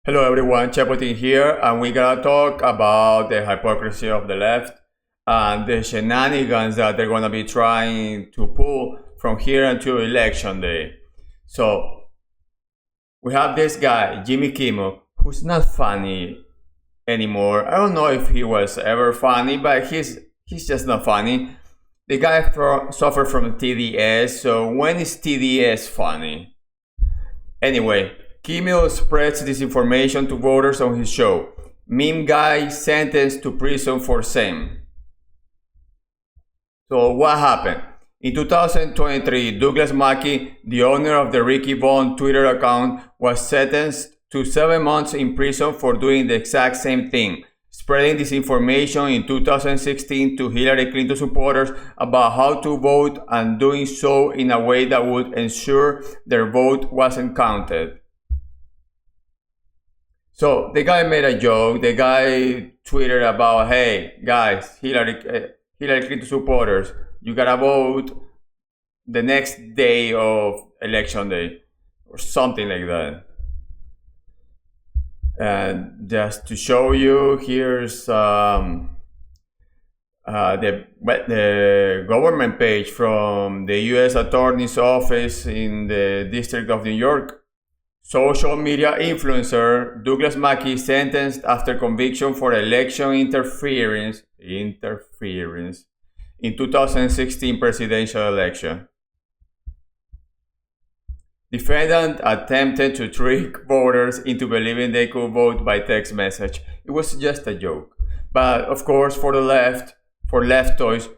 Hello everyone, Chapotin here, and we're gonna talk about the hypocrisy of the left and the shenanigans that they're gonna be trying to pull from here until election day. So, we have this guy, Jimmy Kimmel, who's not funny anymore. I don't know if he was ever funny, but he's just not funny. The guy suffered from TDS, so when is TDS funny? Anyway, Kimmel spreads disinformation to voters on his show. Meme guy sentenced to prison for same. So what happened? In 2023, Douglas Mackey, the owner of the Ricky Vaughn Twitter account, was sentenced to 7 months in prison for doing the exact same thing, spreading disinformation in 2016 to Hillary Clinton supporters about how to vote and doing so in a way that would ensure their vote wasn't counted. So the guy made a joke. The guy tweeted about, "Hey guys, Hillary Clinton supporters, you gotta vote the next day of election day," or something like that. And just to show you, here's the government page from the U.S. Attorney's Office in the District of New York. Social media influencer Douglas Mackey sentenced after conviction for election interference in 2016 presidential election. Defendant attempted to trick voters into believing they could vote by text message. It was just a joke. But of course, for the left, for leftoids,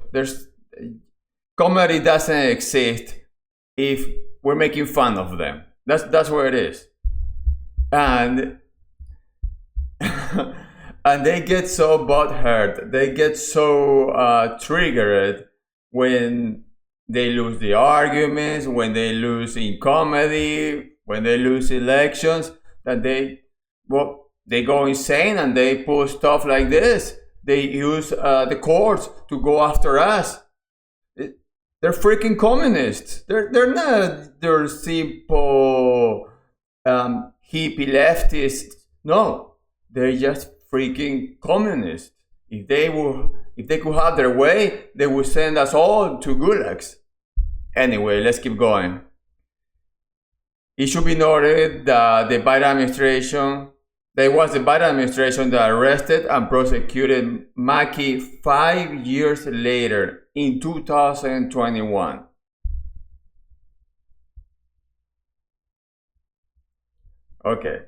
comedy doesn't exist if we're making fun of them. That's where it is. And and they get so butthurt, they get so triggered when they lose the arguments, when they lose in comedy, when they lose elections, that they go insane and they pull stuff like this. They use the courts to go after us. They're freaking communists. They're not. They're simple hippie leftists. No, they're just freaking communists. If they could have their way, they would send us all to gulags. Anyway, let's keep going. It should be noted that it was the Biden administration that arrested and prosecuted Mackey 5 years later in 2021. Okay,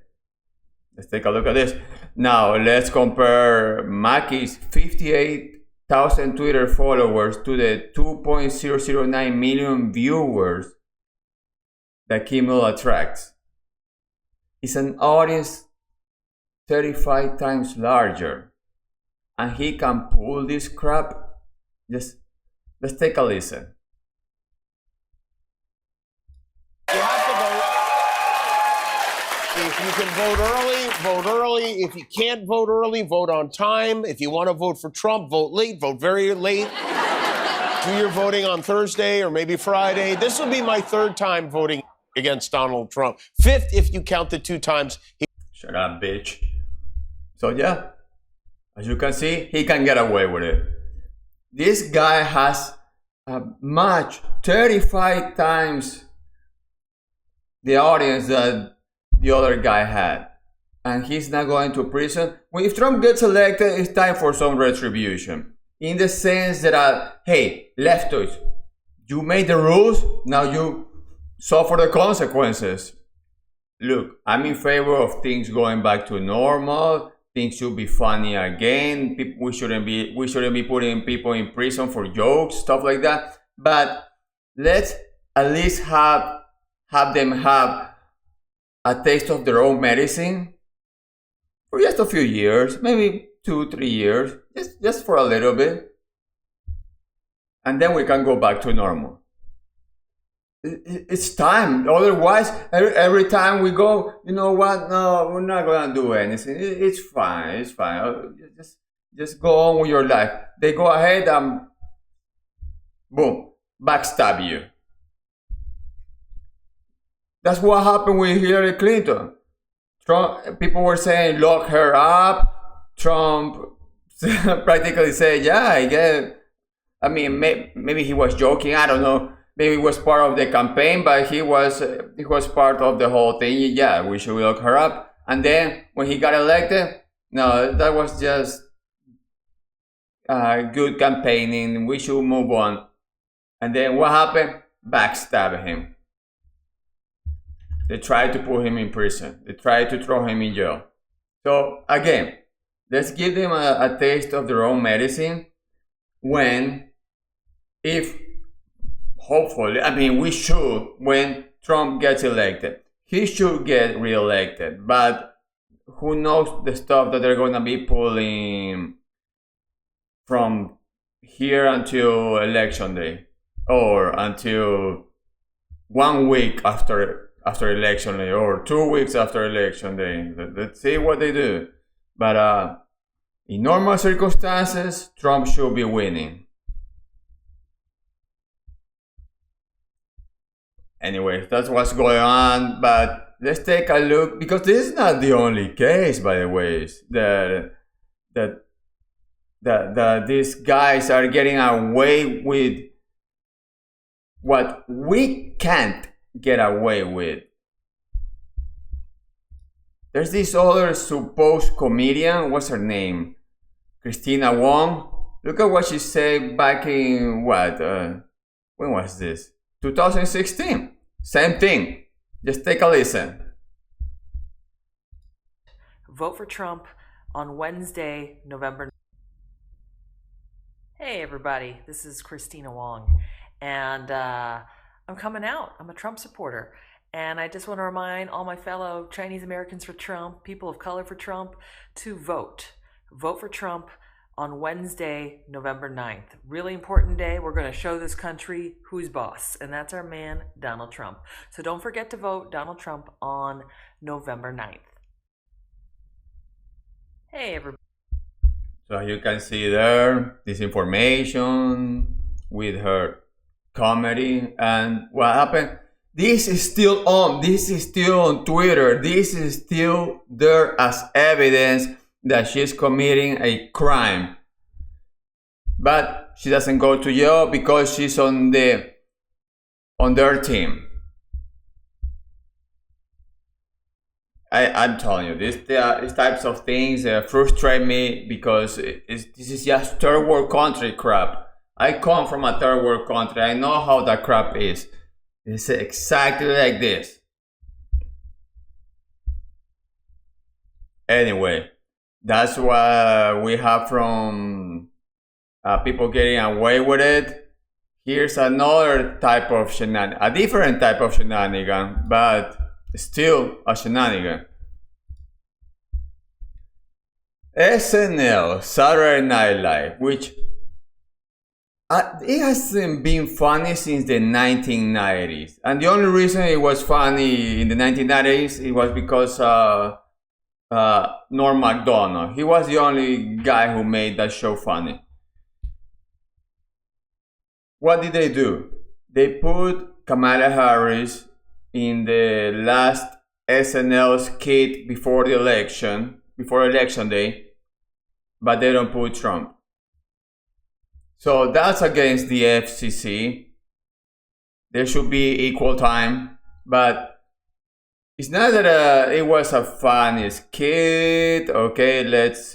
let's take a look at this. Now, let's compare Mackey's 58,000 Twitter followers to the 2.009 million viewers that Kimmel attracts. It's an audience 35 times larger, and he can pull this crap. Just let's take a listen. You have to vote. If you can vote early, vote early. If you can't vote early, vote on time. If you want to vote for Trump, vote late, vote very late. Do your voting on Thursday or maybe Friday. This will be my third time voting against Donald Trump. Fifth, if you count the 2 times. Shut up, bitch. So yeah, as you can see, he can get away with it. This guy has a match 35 times the audience that the other guy had. And he's not going to prison. Well, if Trump gets elected, it's time for some retribution. In the sense that, hey, leftoids, you made the rules, now you suffer the consequences. Look, I'm in favor of things going back to normal. Things should be funny again. We shouldn't be putting people in prison for jokes, stuff like that. But let's at least have them have a taste of their own medicine for just a few years, maybe 2-3 years, just for a little bit, and then we can go back to normal. It's time. Otherwise, every time we go, you know what? No, we're not gonna do anything. It's fine. It's fine. Just go on with your life. They go ahead and boom, backstab you. That's what happened with Hillary Clinton. Trump, people were saying, lock her up. Trump practically said, yeah, I guess. I mean, maybe he was joking. I don't know. Maybe it was part of the campaign, but he was part of the whole thing. Yeah, we should lock her up. And then when he got elected, no, that was just good campaigning. We should move on. And then what happened? Backstab him. They tried to put him in prison. They tried to throw him in jail. So again, let's give them a taste of their own medicine if hopefully, I mean, we should, when Trump gets elected, he should get reelected. But who knows the stuff that they're going to be pulling from here until election day, or until 1 week after election day, or 2 weeks after election day. Let's see what they do. But in normal circumstances, Trump should be winning. Anyway, that's what's going on. But let's take a look, because this is not the only case, by the way, that these guys are getting away with what we can't get away with. There's this other supposed comedian, what's her name? Christina Wong. Look at what she said back in when was this? 2016. Same thing. Just take a listen. Vote for Trump on Wednesday, November. Hey everybody, this is Christina Wong, and I'm coming out. I'm a Trump supporter, and I just want to remind all my fellow Chinese Americans for Trump, people of color for Trump, to vote. Vote for Trump on Wednesday, November 9th. Really important day. We're going to show this country who's boss, and that's our man, Donald Trump. So don't forget to vote Donald Trump on November 9th. Hey everybody. So you can see there this information with her comedy, and what happened. This is still on. This is still on Twitter. This is still there as evidence that she's committing a crime. But she doesn't go to jail because she's on their team. I'm telling you, these types of things frustrate me, because this is just third world country crap. I come from a third world country. I know how that crap is. It's exactly like this. Anyway, that's what we have from people getting away with it. Here's another type of shenanigan, a different type of shenanigan, but still a shenanigan. SNL, Saturday Night Live, which it hasn't been funny since the 1990s. And the only reason it was funny in the 1990s, it was because Norm Macdonald. He was the only guy who made that show funny. What did they do? They put Cala Harris in the last SNL skit before election day, but they don't put Trump. So that's against the FCC. There should be equal time, but it's not that it was a funny skit. Okay, let's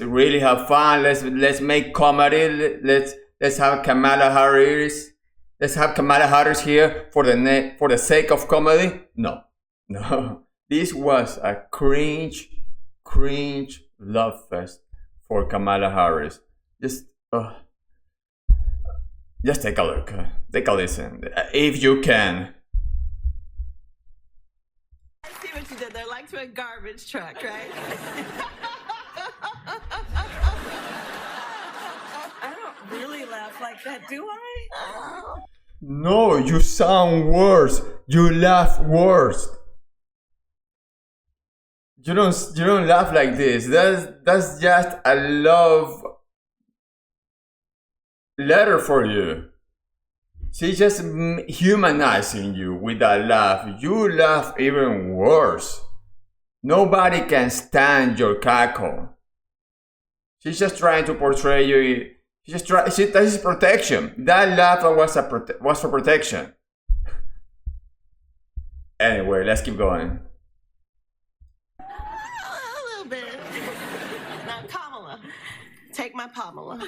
really have fun. Let's make comedy. Let's have Kamala Harris. Let's have Kamala Harris here for the sake of comedy. No. This was a cringe love fest for Kamala Harris. Just take a look. Take a listen, if you can. I see what you did there, like to a garbage truck, right? I don't really laugh like that, do I? No, you sound worse. You laugh worse. You don't laugh like this. That's just a love letter for you. She's just humanizing you with that laugh. You laugh even worse. Nobody can stand your cackle. She's just trying to portray you. That is protection. That laugh was for protection. Anyway, let's keep going. A little bit. Now, Kamala, take my Pamela.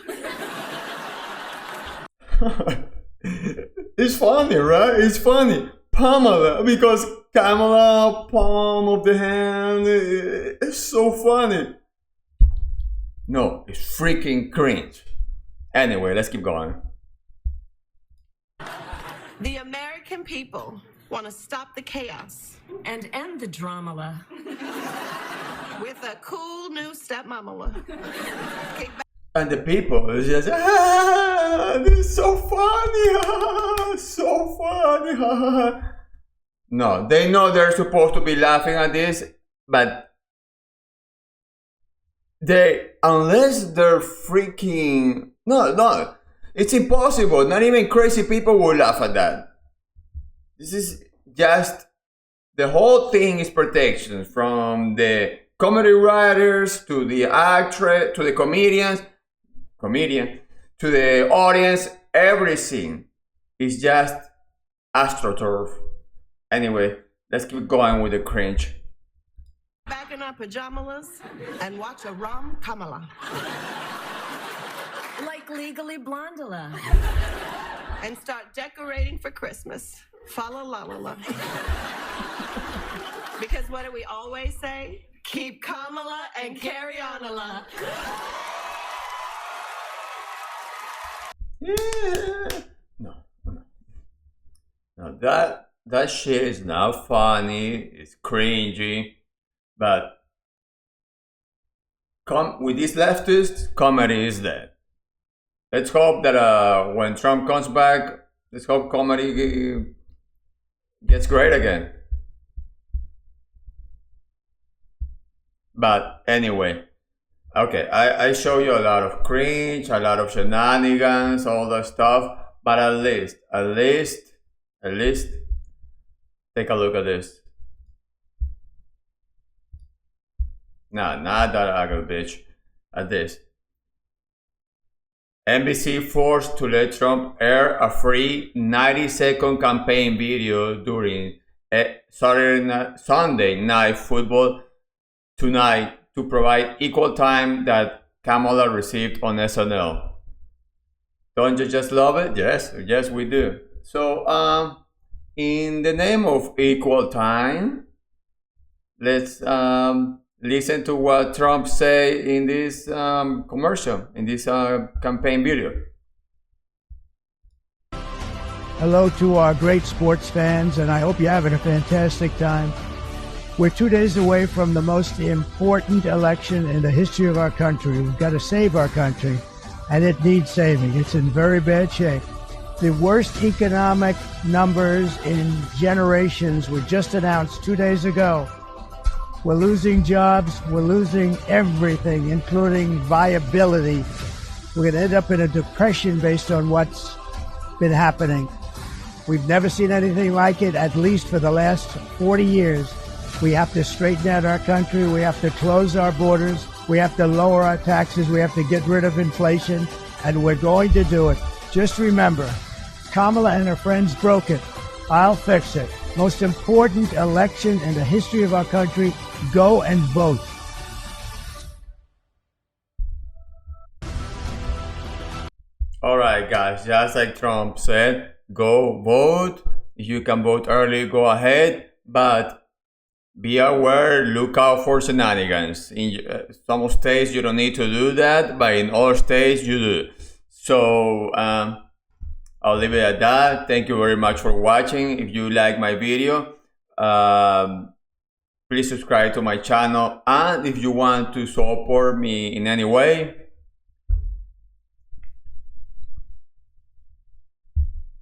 It's funny, right? It's funny. Pamela, because Kamala, palm of the hand. It's so funny. No, it's freaking cringe. Anyway, let's keep going. The American people want to stop the chaos And end the drama. with a cool new stepmama. And the people is just, this is so funny, so funny. No, they know they're supposed to be laughing at this, but unless they're freaking, no, it's impossible. Not even crazy people will laugh at that. This is just, the whole thing is protection, from the comedy writers to the actress to the comedian, to the audience. Everything is just astroturf. Anyway, let's keep going with the cringe. Back in our pajamas and watch a rom Kamala. Like Legally Blondula. And start decorating for Christmas. Fa la la la la. Because what do we always say? Keep Kamala and carry on a la. Yeah. No, that shit is not funny. It's cringy, but with these leftists, comedy is dead. Let's hope that when Trump comes back, let's hope comedy gets great again. But anyway, okay, I show you a lot of cringe, a lot of shenanigans, all that stuff, but at least, take a look at this. No, not that ugly bitch. At this. NBC forced to let Trump air a free 90-second campaign video during Sunday Night Football tonight to provide equal time that Kamala received on SNL. Don't you just love it? Yes, we do. So, in the name of equal time, let's listen to what Trump said in this commercial, in this campaign video. Hello to our great sports fans, and I hope you're having a fantastic time. We're 2 days away from the most important election in the history of our country. We've got to save our country, and it needs saving. It's in very bad shape. The worst economic numbers in generations were just announced 2 days ago. We're losing jobs. We're losing everything, including viability. We're going to end up in a depression based on what's been happening. We've never seen anything like it, at least for the last 40 years. We have to straighten out our country. We have to close our borders. We have to lower our taxes. We have to get rid of inflation, and we're going to do it. Just remember, Kamala and her friends broke it. I'll fix it. Most important election in the history of our country. Go and vote. All right, guys, just like Trump said, go vote. If you can vote early, go ahead. But be aware, look out for shenanigans. In some states, you don't need to do that, but in other states, you do. So, I'll leave it at that. Thank you very much for watching. If you like my video, please subscribe to my channel. And if you want to support me in any way,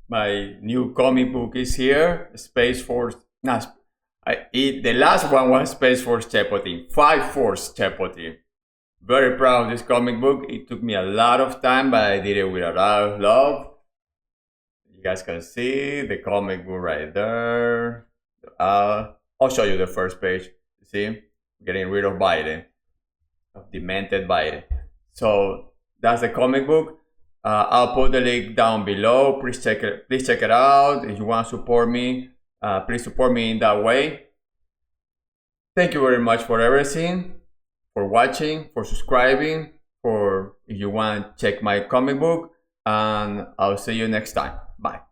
my new comic book is here, Space Force. The last one was Space Force Jeopardy, 5-Force Jeopardy. Very proud of this comic book. It took me a lot of time, but I did it with a lot of love. You guys can see the comic book right there. I'll show you the first page. See, getting rid of Biden, of demented Biden. So that's the comic book. I'll put the link down below. Please check it out. If you want to support me, please support me in that way. Thank you very much for everything, for watching, for subscribing, for if you want to check my comic book, and I'll see you next time. Bye.